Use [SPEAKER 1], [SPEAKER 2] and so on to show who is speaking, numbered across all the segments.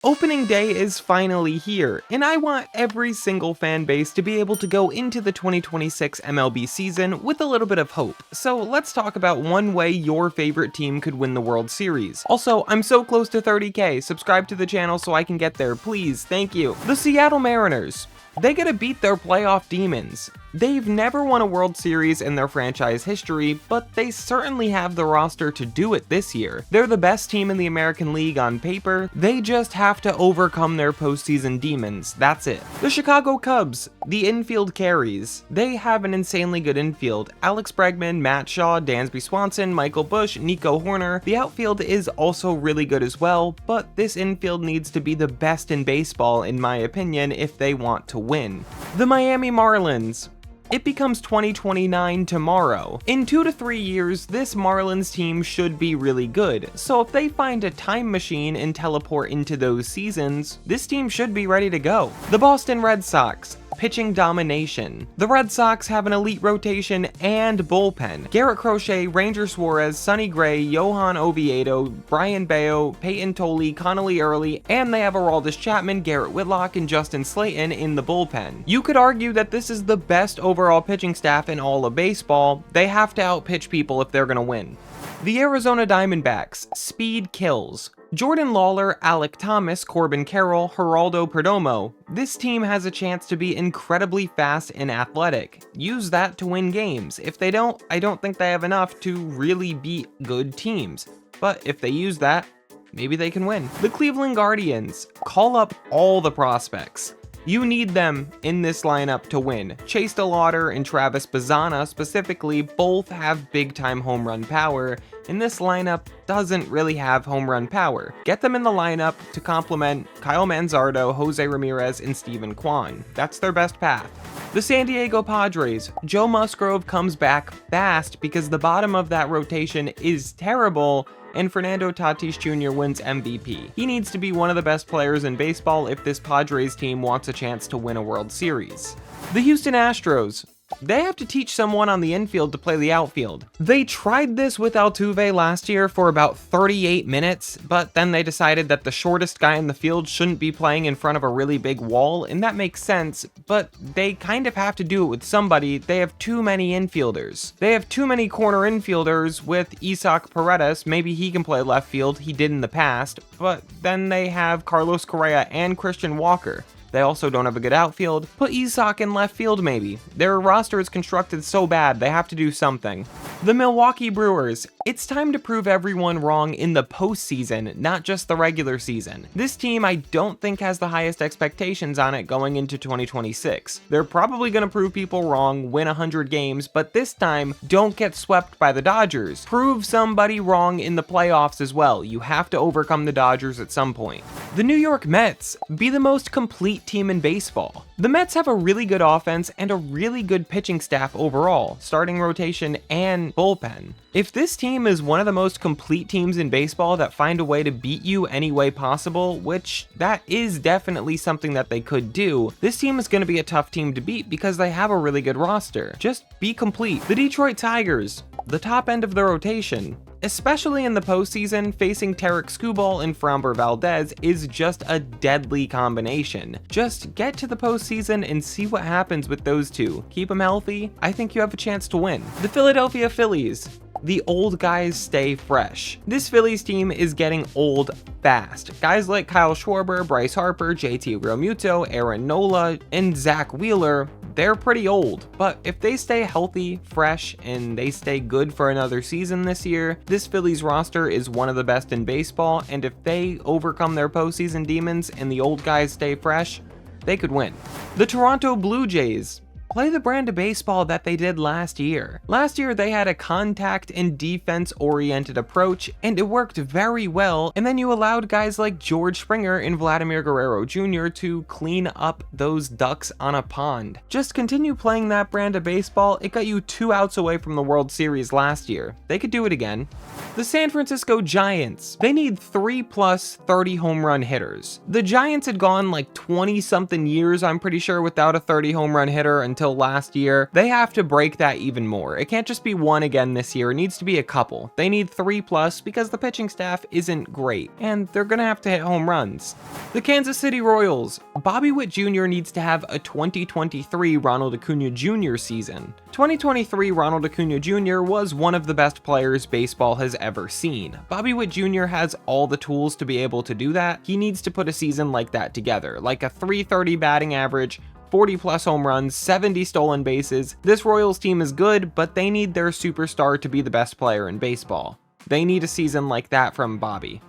[SPEAKER 1] Opening day is finally here, and I want every single fan base to be able to go into the 2026 MLB season with a little bit of hope. So let's talk about one way your favorite team could win the World Series. Also, I'm so close to 30K, subscribe to the channel so I can get there, please, thank you. The Seattle Mariners. They gotta beat their playoff demons. They've never won a World Series in their franchise history, but they certainly have the roster to do it this year. They're the best team in the American League on paper, they just have to overcome their postseason demons, that's it. The Chicago Cubs, the infield carries. They have an insanely good infield. Alex Bregman, Matt Shaw, Dansby Swanson, Michael Busch, Nico Horner. The outfield is also really good as well, but this infield needs to be the best in baseball in my opinion if they want to win. The Miami Marlins. It becomes 2029 tomorrow. In 2 to 3 years, this Marlins team should be really good, so if they find a time machine and teleport into those seasons, this team should be ready to go. The Boston Red Sox. Pitching domination. The Red Sox have an elite rotation and bullpen. Garrett Crochet, Ranger Suarez, Sonny Gray, Johan Oviedo, Brian Bayo, Peyton Tolley, Connolly Early, and they have Aroldis Chapman, Garrett Whitlock, and Justin Slayton in the bullpen. You could argue that this is the best overall pitching staff in all of baseball. They have to outpitch people if they're gonna win. The Arizona Diamondbacks. Speed kills. Jordan Lawler, Alec Thomas, Corbin Carroll, Geraldo Perdomo. This team has a chance to be incredibly fast and athletic. Use that to win games. If they don't, I don't think they have enough to really beat good teams. But if they use that, maybe they can win. The Cleveland Guardians. Call up all the prospects. You need them in this lineup to win. Chase DeLauder and Travis Bazzana specifically both have big time home run power, and this lineup doesn't really have home run power. Get them in the lineup to complement Kyle Manzardo, Jose Ramirez, and Steven Kwan. That's their best path. The San Diego Padres. Joe Musgrove comes back fast because the bottom of that rotation is terrible, and Fernando Tatis Jr. wins MVP. He needs to be one of the best players in baseball if this Padres team wants a chance to win a World Series. The Houston Astros. They have to teach someone on the infield to play the outfield. They tried this with Altuve last year for about 38 minutes, but then they decided that the shortest guy in the field shouldn't be playing in front of a really big wall, and that makes sense, but they kind of have to do it with somebody. They have too many infielders. They have too many corner infielders with Isaac Paredes. Maybe he can play left field, he did in the past, but then they have Carlos Correa and Christian Walker. They also don't have a good outfield. Put Isaac in left field maybe. Their roster is constructed so bad, they have to do something. The Milwaukee Brewers. It's time to prove everyone wrong in the postseason, not just the regular season. This team I don't think has the highest expectations on it going into 2026. They're probably going to prove people wrong, win 100 games, but this time, don't get swept by the Dodgers. Prove somebody wrong in the playoffs as well. You have to overcome the Dodgers at some point. The New York Mets. Be the most complete team in baseball. The Mets have a really good offense and a really good pitching staff overall, starting rotation and bullpen. If this team is one of the most complete teams in baseball that find a way to beat you any way possible, which that is definitely something that they could do, this team is going to be a tough team to beat because they have a really good roster. Just be complete. The Detroit Tigers, the top end of the rotation. Especially in the postseason, facing Tarek Skubal and Framber Valdez is just a deadly combination. Just get to the postseason and see what happens with those two. Keep them healthy, I think you have a chance to win. The Philadelphia Phillies. The old guys stay fresh. This Phillies team is getting old fast. Guys like Kyle Schwarber, Bryce Harper, JT Realmuto, Aaron Nola, and Zach Wheeler, they're pretty old, but if they stay healthy, fresh, and they stay good for another season this year, this Phillies roster is one of the best in baseball, and if they overcome their postseason demons and the old guys stay fresh, they could win. The Toronto Blue Jays. Play the brand of baseball that they did last year. Last year, they had a contact and defense-oriented approach, and it worked very well, and then you allowed guys like George Springer and Vladimir Guerrero Jr. to clean up those ducks on a pond. Just continue playing that brand of baseball. It got you 2 outs away from the World Series last year. They could do it again. The San Francisco Giants. They need 3+ 30 home run hitters. The Giants had gone like 20-something years, I'm pretty sure, without a 30 home run hitter until until last year. They have to break that even more. It can't just be one again this year. It needs to be a couple. They need 3+ because the pitching staff isn't great, and they're gonna have to hit home runs. The Kansas City Royals. Bobby Witt Jr. needs to have a 2023 Ronald Acuna Jr. season. 2023 Ronald Acuna Jr. was one of the best players baseball has ever seen. Bobby Witt Jr. has all the tools to be able to do that. He needs to put a season like that together, like a .330 batting average, 40+ home runs, 70 stolen bases. This Royals team is good, but they need their superstar to be the best player in baseball. They need a season like that from Bobby.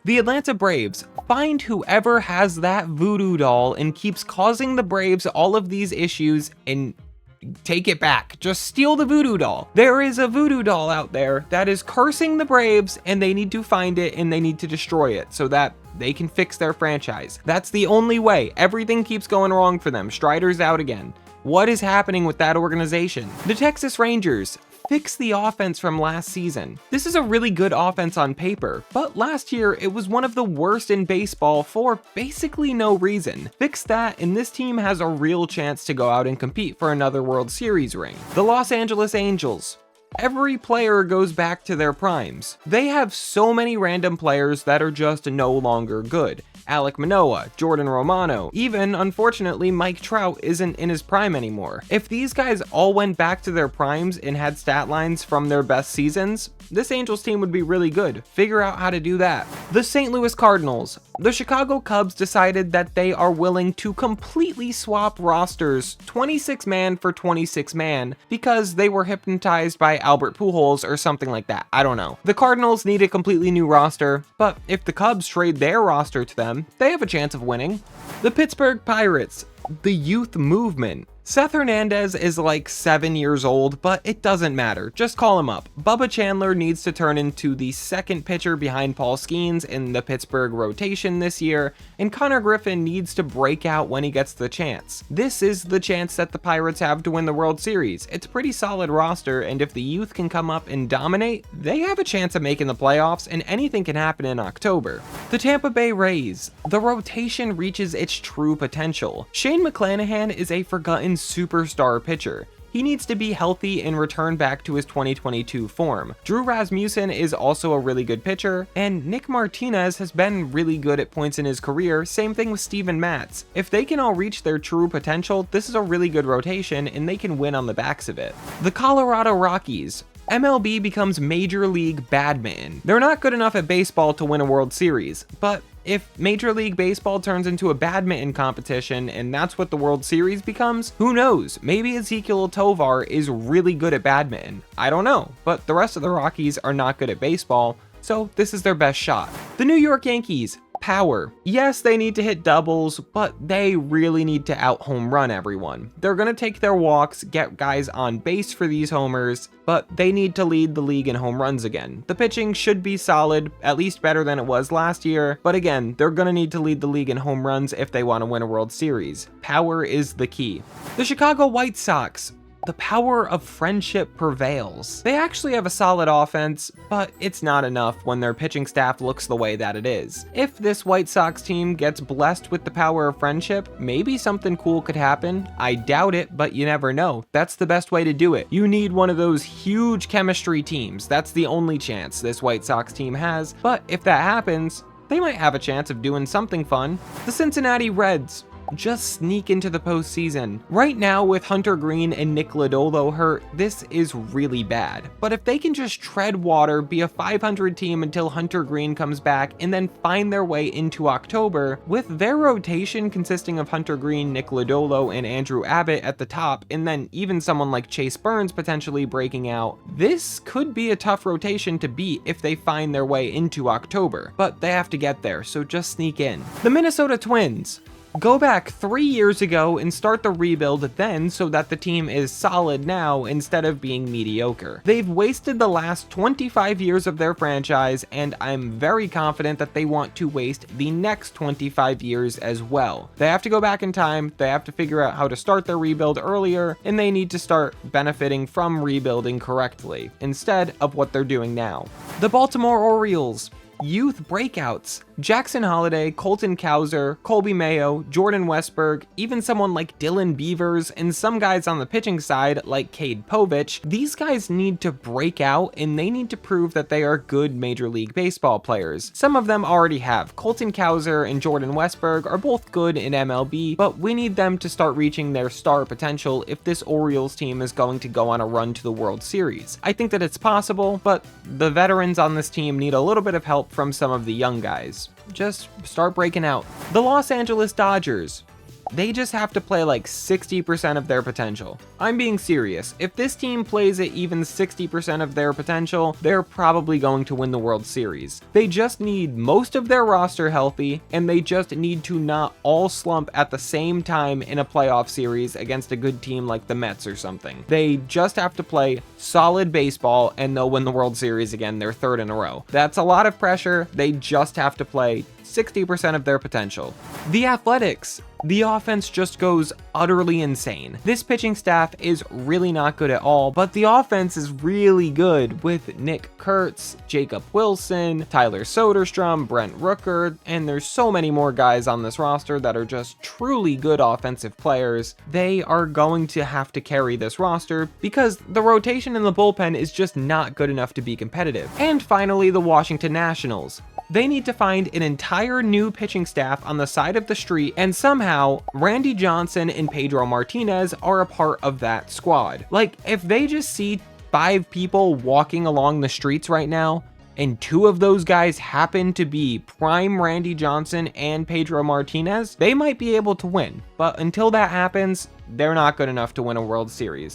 [SPEAKER 1] The Atlanta Braves. Find whoever has that voodoo doll and keeps causing the Braves all of these issues and take it back. Just steal the voodoo doll. There is a voodoo doll out there that is cursing the Braves, and they need to find it and they need to destroy it so that they can fix their franchise. That's the only way. Everything keeps going wrong for them. Strider's out again. What is happening with that organization? The Texas Rangers. Fix the offense from last season. This is a really good offense on paper, but last year it was one of the worst in baseball for basically no reason. Fix that and this team has a real chance to go out and compete for another World Series ring. The Los Angeles Angels. Every player goes back to their primes. They have so many random players that are just no longer good. Alek Manoah, Jordan Romano, even, unfortunately, Mike Trout isn't in his prime anymore. If these guys all went back to their primes and had stat lines from their best seasons, this Angels team would be really good. Figure out how to do that. The St. Louis Cardinals. The Chicago Cubs decided that they are willing to completely swap rosters 26-man for 26-man because they were hypnotized by Albert Pujols or something like that. I don't know. The Cardinals need a completely new roster, but if the Cubs trade their roster to them, they have a chance of winning. The Pittsburgh Pirates. The youth movement. Seth Hernandez is like 7 years old, but it doesn't matter. Just call him up. Bubba Chandler needs to turn into the second pitcher behind Paul Skeens in the Pittsburgh rotation this year, and Connor Griffin needs to break out when he gets the chance. This is the chance that the Pirates have to win the World Series. It's a pretty solid roster, and if the youth can come up and dominate, they have a chance of making the playoffs, and anything can happen in October. The Tampa Bay Rays. The rotation reaches its true potential. Shane McClanahan is a forgotten superstar pitcher. He needs to be healthy and return back to his 2022 form. Drew Rasmussen is also a really good pitcher, and Nick Martinez has been really good at points in his career, same thing with Steven Matz. If they can all reach their true potential, this is a really good rotation and they can win on the backs of it. The Colorado Rockies. MLB becomes Major League Badminton. They're not good enough at baseball to win a World Series, but if Major League Baseball turns into a badminton competition and that's what the World Series becomes, who knows? Maybe Ezekiel Tovar is really good at badminton. I don't know, but the rest of the Rockies are not good at baseball, so this is their best shot. The New York Yankees. Power. Yes, they need to hit doubles, but they really need to out home run everyone. They're going to take their walks, get guys on base for these homers, but they need to lead the league in home runs again. The pitching should be solid, at least better than it was last year, but again, they're going to need to lead the league in home runs if they want to win a World Series. Power is the key. The Chicago White Sox. The power of friendship prevails. They actually have a solid offense, but it's not enough when their pitching staff looks the way that it is. If this White Sox team gets blessed with the power of friendship, maybe something cool could happen. I doubt it, but you never know. That's the best way to do it. You need one of those huge chemistry teams. That's the only chance this White Sox team has, but if that happens, they might have a chance of doing something fun. The Cincinnati Reds. Just sneak into the postseason. Right now, with Hunter Green and Nick Lodolo hurt, this is really bad. But if they can just tread water, be a 500 team until Hunter Green comes back, and then find their way into October, with their rotation consisting of Hunter Green, Nick Lodolo, and Andrew Abbott at the top, and then even someone like Chase Burns potentially breaking out, this could be a tough rotation to beat if they find their way into October. But they have to get there, so just sneak in. The Minnesota Twins. Go back 3 years ago and start the rebuild then so that the team is solid now instead of being mediocre. They've wasted the last 25 years of their franchise, and I'm very confident that they want to waste the next 25 years as well. They have to go back in time, they have to figure out how to start their rebuild earlier, and they need to start benefiting from rebuilding correctly instead of what they're doing now. The Baltimore Orioles. Youth breakouts. Jackson Holliday, Colton Cowser, Colby Mayo, Jordan Westberg, even someone like Dylan Beavers, and some guys on the pitching side like Cade Povich, these guys need to break out and they need to prove that they are good Major League Baseball players. Some of them already have. Colton Cowser and Jordan Westberg are both good in MLB, but we need them to start reaching their star potential if this Orioles team is going to go on a run to the World Series. I think that it's possible, but the veterans on this team need a little bit of help from some of the young guys. Just start breaking out. The Los Angeles Dodgers. They just have to play like 60% of their potential. I'm being serious. If this team plays at even 60% of their potential, they're probably going to win the World Series. They just need most of their roster healthy, and they just need to not all slump at the same time in a playoff series against a good team like the Mets or something. They just have to play solid baseball, and they'll win the World Series again, their third in a row. That's a lot of pressure. They just have to play 60% of their potential. The Athletics. The offense just goes utterly insane. This pitching staff is really not good at all, but the offense is really good with Nick Kurtz, Jacob Wilson, Tyler Soderstrom, Brent Rooker, and there's so many more guys on this roster that are just truly good offensive players. They are going to have to carry this roster because the rotation in the bullpen is just not good enough to be competitive. And finally, the Washington Nationals. They need to find an entire new pitching staff on the side of the street, and somehow Randy Johnson and Pedro Martinez are a part of that squad. Like, if they just see 5 people walking along the streets right now, and 2 of those guys happen to be prime Randy Johnson and Pedro Martinez, they might be able to win. But until that happens, they're not good enough to win a World Series.